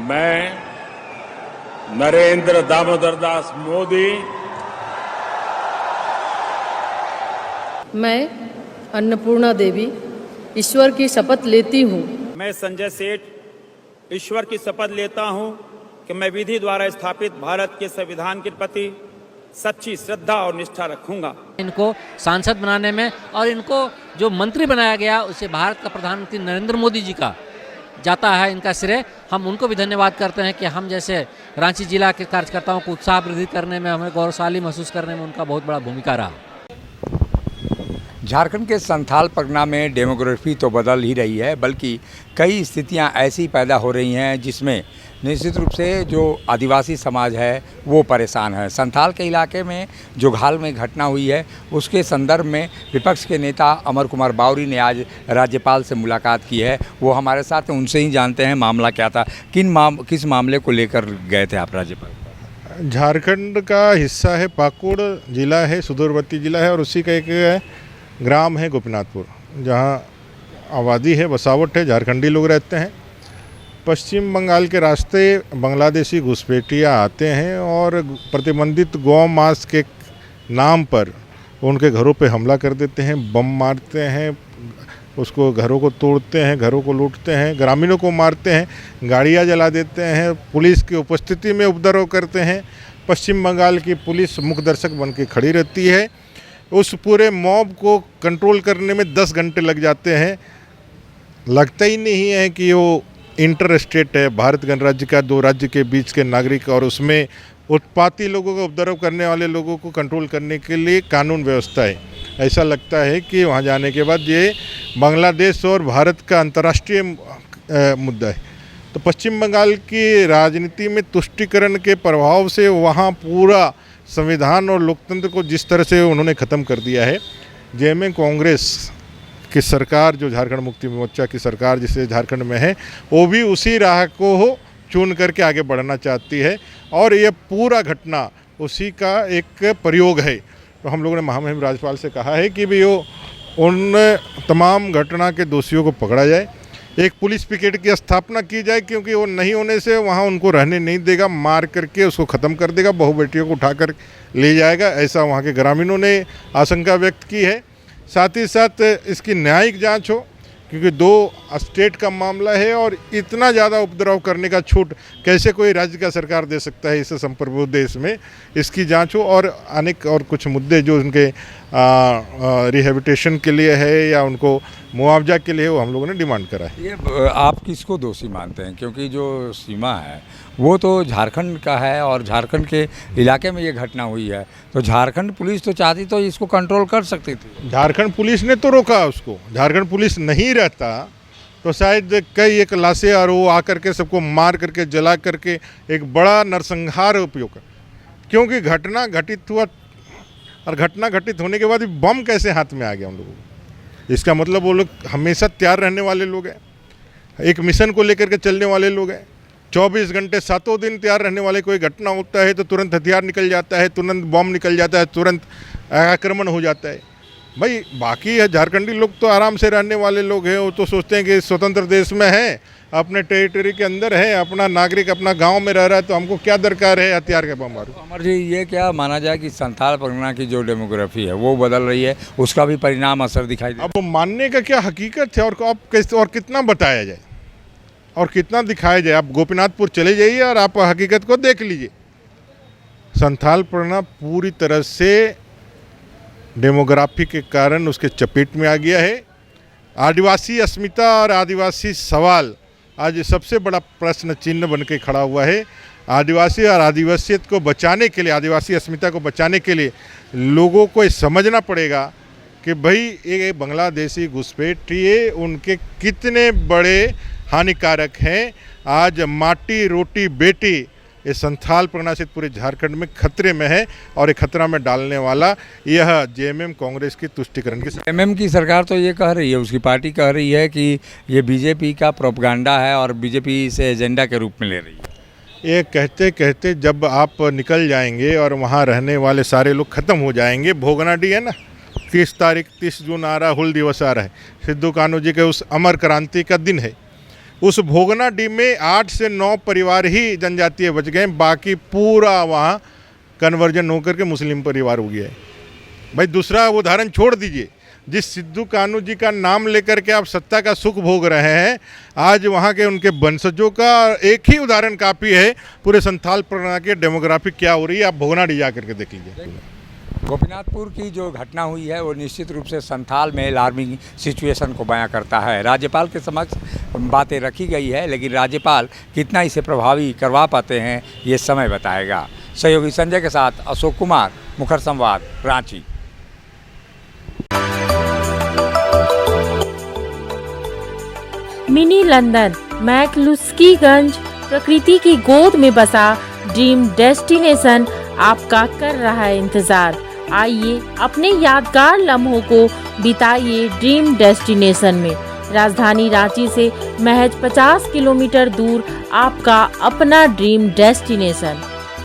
मैं नरेंद्र दामोदर दास मोदी मैं अन्नपूर्णा देवी ईश्वर की शपथ लेती हूँ। मैं संजय सेठ ईश्वर की शपथ लेता हूँ कि मैं विधि द्वारा स्थापित भारत के संविधान के प्रति सच्ची श्रद्धा और निष्ठा रखूंगा। इनको सांसद बनाने में और इनको जो मंत्री बनाया गया उसे भारत का प्रधानमंत्री नरेंद्र मोदी जी का जाता है इनका श्रेय। हम उनको भी धन्यवाद करते हैं कि हम जैसे रांची जिला के कार्यकर्ताओं को उत्साह वृद्धि करने में, हमें गौरवशाली महसूस करने में उनका बहुत बड़ा भूमिका रहा। झारखंड के संथाल परगना में डेमोग्राफी तो बदल ही रही है, बल्कि कई स्थितियां ऐसी पैदा हो रही हैं जिसमें निश्चित रूप से जो आदिवासी समाज है वो परेशान है। संथाल के इलाके में जो घाल में घटना हुई है उसके संदर्भ में विपक्ष के नेता अमर कुमार बावरी ने आज राज्यपाल से मुलाकात की है। वो हमारे साथ हैं, उनसे ही जानते हैं मामला क्या था। किस मामले को लेकर गए थे आप राज्यपाल? झारखंड का हिस्सा है, पाकुड़ जिला है, सुदूरवर्ती जिला है और उसी का एक ग्राम है गोपीनाथपुर, जहाँ आबादी है, बसावट है, झारखंडी लोग रहते हैं। पश्चिम बंगाल के रास्ते बांग्लादेशी घुसपैठिया आते हैं और प्रतिबंधित गौ मांस के नाम पर उनके घरों पे हमला कर देते हैं, बम मारते हैं, उसको घरों को तोड़ते हैं, घरों को लूटते हैं, ग्रामीणों को मारते हैं, गाड़ियां जला देते हैं, पुलिस की उपस्थिति में उपद्रव करते हैं। पश्चिम बंगाल की पुलिस मुख्य दर्शक बन के खड़ी रहती है। उस पूरे मॉब को कंट्रोल करने में 10 घंटे लग जाते हैं। लगता ही नहीं है कि वो इंटर स्टेट है, भारत गणराज्य का 2 राज्य के बीच के नागरिक, और उसमें उत्पाती लोगों को, उपद्रव करने वाले लोगों को कंट्रोल करने के लिए कानून व्यवस्था है। ऐसा लगता है कि वहाँ जाने के बाद ये बांग्लादेश और भारत का अंतर्राष्ट्रीय मुद्दा है। तो पश्चिम बंगाल की राजनीति में तुष्टीकरण के प्रभाव से वहाँ पूरा संविधान और लोकतंत्र को जिस तरह से उन्होंने ख़त्म कर दिया है। जेएमएम कांग्रेस की सरकार, जो झारखंड मुक्ति मोर्चा की सरकार जिसे झारखंड में है, वो भी उसी राह को चुन करके आगे बढ़ना चाहती है और ये पूरा घटना उसी का एक प्रयोग है। तो हम लोगों ने महामहिम राज्यपाल से कहा है कि भी वो उन तमाम घटना के दोषियों को पकड़ा जाए, एक पुलिस पिकेट की स्थापना की जाए, क्योंकि वो नहीं होने से वहाँ उनको रहने नहीं देगा, मार करके उसको ख़त्म कर देगा, बहू बेटियों को उठाकर ले जाएगा, ऐसा वहाँ के ग्रामीणों ने आशंका व्यक्त की है। साथ ही साथ इसकी न्यायिक जांच हो, क्योंकि 2 स्टेट का मामला है और इतना ज़्यादा उपद्रव करने का छूट कैसे कोई राज्य का सरकार दे सकता है इस संप्रभु देश में। इसकी जांच हो और अनेक और कुछ मुद्दे जो उनके रिहेबिटेशन के लिए है या उनको मुआवजा के लिए, वो हम लोगों ने डिमांड करा है। ये आप किसको दोषी मानते हैं? क्योंकि जो सीमा है वो तो झारखंड का है और झारखंड के इलाके में ये घटना हुई है, तो झारखंड पुलिस तो चाहती तो इसको कंट्रोल कर सकती थी। झारखंड पुलिस ने तो रोका उसको। झारखंड पुलिस नहीं रहता तो शायद कई एक लाशें और वो आकर के सबको मार करके, जला करके एक बड़ा नरसंहार उपयोग कर, क्योंकि घटना घटित हुआ और घटना घटित होने के बाद बम कैसे हाथ में आ गया उन लोगों को? इसका मतलब वो लोग हमेशा तैयार रहने वाले लोग हैं, एक मिशन को लेकर के चलने वाले लोग हैं। 24 घंटे 7 दिन तैयार रहने वाले। कोई घटना होता है तो तुरंत हथियार निकल जाता है, तुरंत बम निकल जाता है, तुरंत आक्रमण हो जाता है। भाई बाकी है झारखंडी लोग तो आराम से रहने वाले लोग हैं, वो तो सोचते हैं कि स्वतंत्र देश में है, अपने टेरिटरी के अंदर है, अपना नागरिक अपना गांव में रह रहा है, तो हमको क्या दरकार है हथियार के बम मारो। अमर जी, ये क्या माना जाए कि संथाल परगना की जो डेमोग्राफी है वो बदल रही है, उसका भी परिणाम असर दिखाई दे? अब मानने का क्या हकीकत है और अब कैसे और कितना बताया जाए और कितना दिखाया जाए? आप गोपीनाथपुर चले जाइए और आप हकीकत को देख लीजिए। संथाल परगना पूरी तरह से डेमोग्राफी के कारण उसके चपेट में आ गया है। आदिवासी अस्मिता और आदिवासी सवाल आज सबसे बड़ा प्रश्न चिन्ह बन के खड़ा हुआ है। आदिवासी और आदिवासियत को बचाने के लिए, आदिवासी अस्मिता को बचाने के लिए लोगों को ये समझना पड़ेगा कि भाई ये बांग्लादेशी घुसपैठिए उनके कितने बड़े हानिकारक हैं। आज माटी रोटी बेटी ये संथाल परगना से पूरे झारखंड में खतरे में है और ये खतरा में डालने वाला यह जेएमएम कांग्रेस की तुष्टीकरण की जेएमएम की सरकार तो ये कह रही है, उसकी पार्टी कह रही है कि ये बीजेपी का प्रोपगेंडा है और बीजेपी इसे एजेंडा के रूप में ले रही है। ये कहते कहते जब आप निकल जाएंगे और वहाँ रहने वाले सारे लोग ख़त्म हो जाएंगे। भोगनाडी है ना, 30 जून आ रहा, हुल दिवस आ रहा है, सिद्धू कान्हू जी के उस अमर क्रांति का दिन है। उस भोगनाडीह में 8 से 9 परिवार ही जनजातीय बच गए, बाकी पूरा वहाँ कन्वर्जन होकर के मुस्लिम परिवार हो गया है। भाई दूसरा उदाहरण छोड़ दीजिए, जिस सिद्धू कान्हू जी का नाम लेकर के आप सत्ता का सुख भोग रहे हैं, आज वहाँ के उनके वंशजों का एक ही उदाहरण काफ़ी है। पूरे संथाल परगना की डेमोग्राफी क्या हो रही है, आप भोगनाडीह जा करके देख लीजिए। गोपीनाथपुर की जो घटना हुई है वो निश्चित रूप से संथाल में अलार्मिंग सिचुएशन को बयां करता है। राज्यपाल के समक्ष बातें रखी गई है, लेकिन राज्यपाल कितना इसे प्रभावी करवा पाते हैं ये समय बताएगा। सहयोगी संजय के साथ अशोक कुमार, मुखर संवाद, रांची। मिनी लंदन मैक्लुस्कीगंज प्रकृति की गोद में बसा ड्रीम डेस्टिनेशन आपका कर रहा है इंतजार। आइए अपने यादगार लम्हों को बिताइए ड्रीम डेस्टिनेशन में। राजधानी रांची से महज 50 किलोमीटर दूर आपका अपना ड्रीम डेस्टिनेशन।